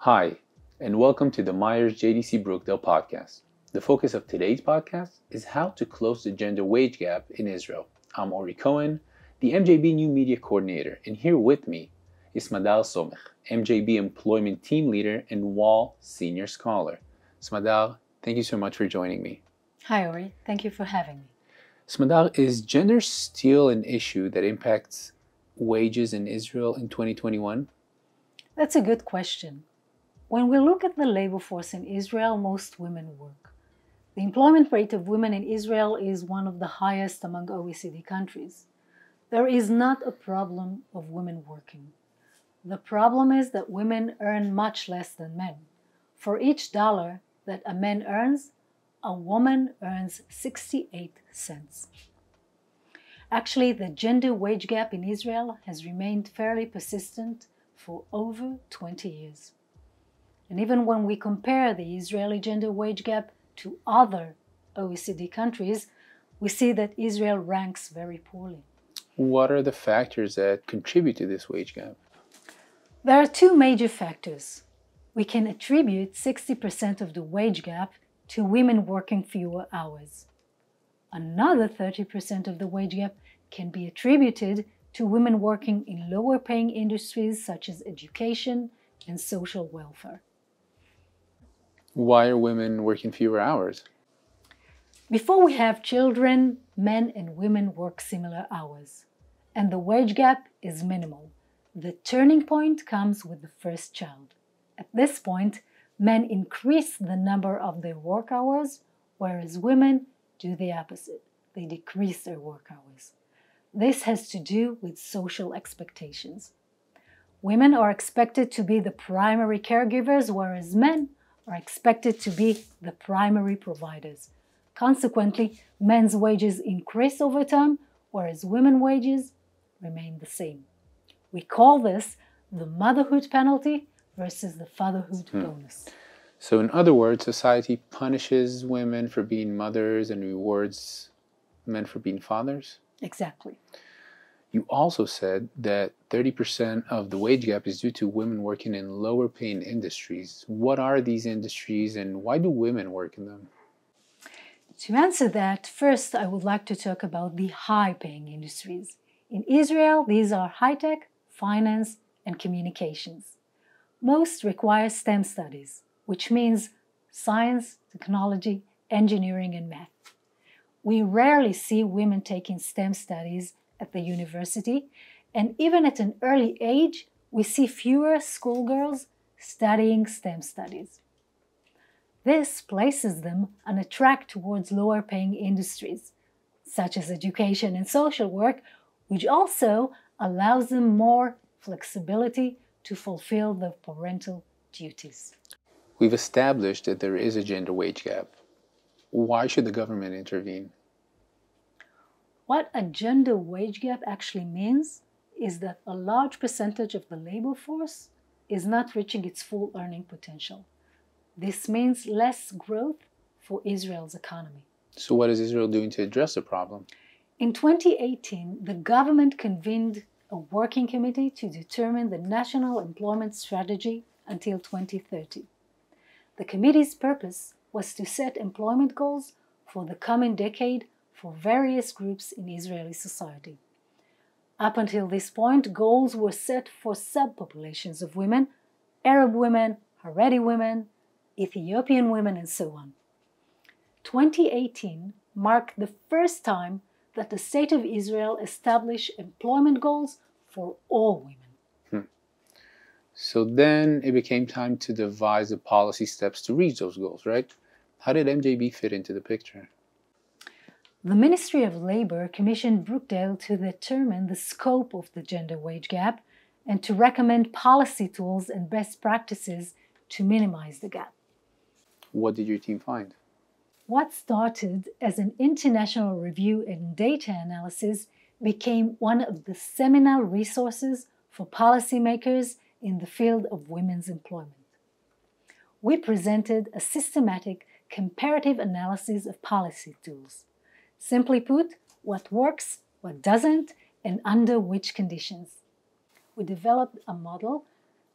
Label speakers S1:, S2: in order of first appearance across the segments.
S1: Hi, and welcome to the Myers-JDC-Brookdale podcast. The focus of today's podcast is how to close the gender wage gap in Israel. I'm Ori Cohen, the MJB New Media Coordinator, and here with me is Smadar Somech, MJB Employment Team Leader and Wall Senior Scholar. Smadar, thank you so much for joining me.
S2: Hi Ori, thank you for having me.
S1: Smadar, is gender still an issue that impacts wages in Israel in 2021?
S2: That's a good question. When we look at the labor force in Israel, most women work. The employment rate of women in Israel is one of the highest among OECD countries. There is not a problem of women working. The problem is that women earn much less than men. For each dollar that a man earns, a woman earns 68 cents. Actually, the gender wage gap in Israel has remained fairly persistent for over 20 years. And even when we compare the Israeli gender wage gap to other OECD countries, we see that Israel ranks very poorly.
S1: What are the factors that contribute to this wage gap?
S2: There are two major factors. We can attribute 60% of the wage gap to women working fewer hours. Another 30% of the wage gap can be attributed to women working in lower paying industries such as education and social welfare.
S1: Why are women working fewer hours?
S2: Before we have children, men and women work similar hours, and the wage gap is minimal. The turning point comes with the first child. At this point, men increase the number of their work hours, whereas women do the opposite. They decrease their work hours. This has to do with social expectations. Women are expected to be the primary caregivers, whereas men are expected to be the primary providers. Consequently, men's wages increase over time, whereas women's wages remain the same. We call this the motherhood penalty versus the fatherhood bonus.
S1: So in other words, society punishes women for being mothers and rewards men for being fathers?
S2: Exactly.
S1: You also said that 30% of the wage gap is due to women working in lower paying industries. What are these industries and why do women work in them?
S2: To answer that, first I would like to talk about the high paying industries. In Israel, these are high-tech, finance, and communications. Most require STEM studies, which means science, technology, engineering, and math. We rarely see women taking STEM studies at the university, and even at an early age, we see fewer schoolgirls studying STEM studies. This places them on a track towards lower-paying industries, such as education and social work, which also allows them more flexibility to fulfill their parental duties.
S1: We've established that there is a gender wage gap. Why should the government intervene?
S2: What a gender wage gap actually means is that a large percentage of the labor force is not reaching its full earning potential. This means less growth for Israel's economy.
S1: So what is Israel doing to address the problem?
S2: In 2018, the government convened a working committee to determine the national employment strategy until 2030. The committee's purpose was to set employment goals for the coming decade for various groups in Israeli society. Up until this point, goals were set for subpopulations of women, Arab women, Haredi women, Ethiopian women, and so on. 2018 marked the first time that the State of Israel established employment goals for all women.
S1: So then it became time to devise the policy steps to reach those goals, right? How did MJB fit into the picture?
S2: The Ministry of Labor commissioned Brookdale to determine the scope of the gender wage gap and to recommend policy tools and best practices to minimize the gap.
S1: What did your team find?
S2: What started as an international review and data analysis became one of the seminal resources for policymakers in the field of women's employment. We presented a systematic comparative analysis of policy tools. Simply put, what works, what doesn't, and under which conditions. We developed a model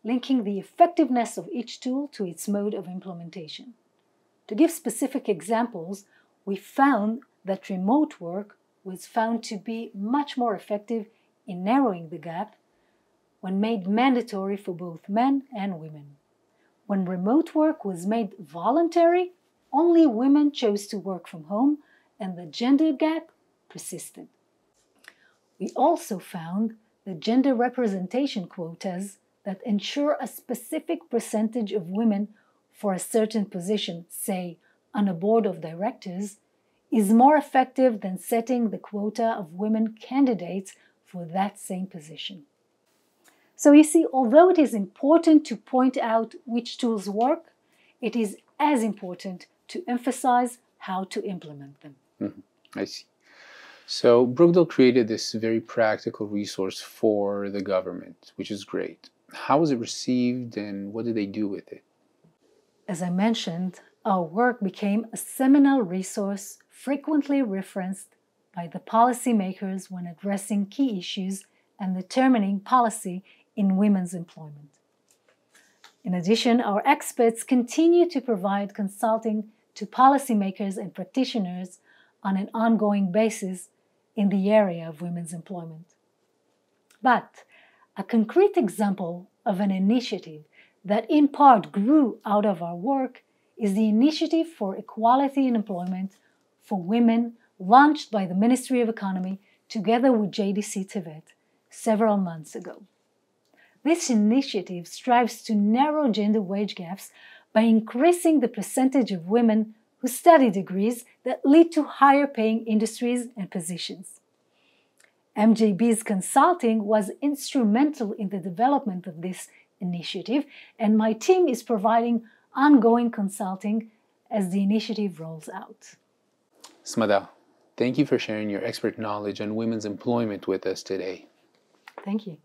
S2: linking the effectiveness of each tool to its mode of implementation. To give specific examples, we found that remote work was found to be much more effective in narrowing the gap when made mandatory for both men and women. When remote work was made voluntary, only women chose to work from home and the gender gap persisted. We also found that gender representation quotas that ensure a specific percentage of women for a certain position, say on a board of directors, is more effective than setting the quota of women candidates for that same position. So you see, although it is important to point out which tools work, it is as important to emphasize how to implement them.
S1: I see. So Brookdale created this very practical resource for the government, which is great. How was it received and what did they do with it?
S2: As I mentioned, our work became a seminal resource frequently referenced by the policymakers when addressing key issues and determining policy in women's employment. In addition, our experts continue to provide consulting to policymakers and practitioners on an ongoing basis in the area of women's employment. But a concrete example of an initiative that in part grew out of our work is the Initiative for Equality in Employment for Women launched by the Ministry of Economy together with JDC several months ago. This initiative strives to narrow gender wage gaps by increasing the percentage of women who study degrees that lead to higher paying industries and positions. MJB's consulting was instrumental in the development of this initiative, and my team is providing ongoing consulting as the initiative rolls out.
S1: Smadal, thank you for sharing your expert knowledge on women's employment with us today.
S2: Thank you.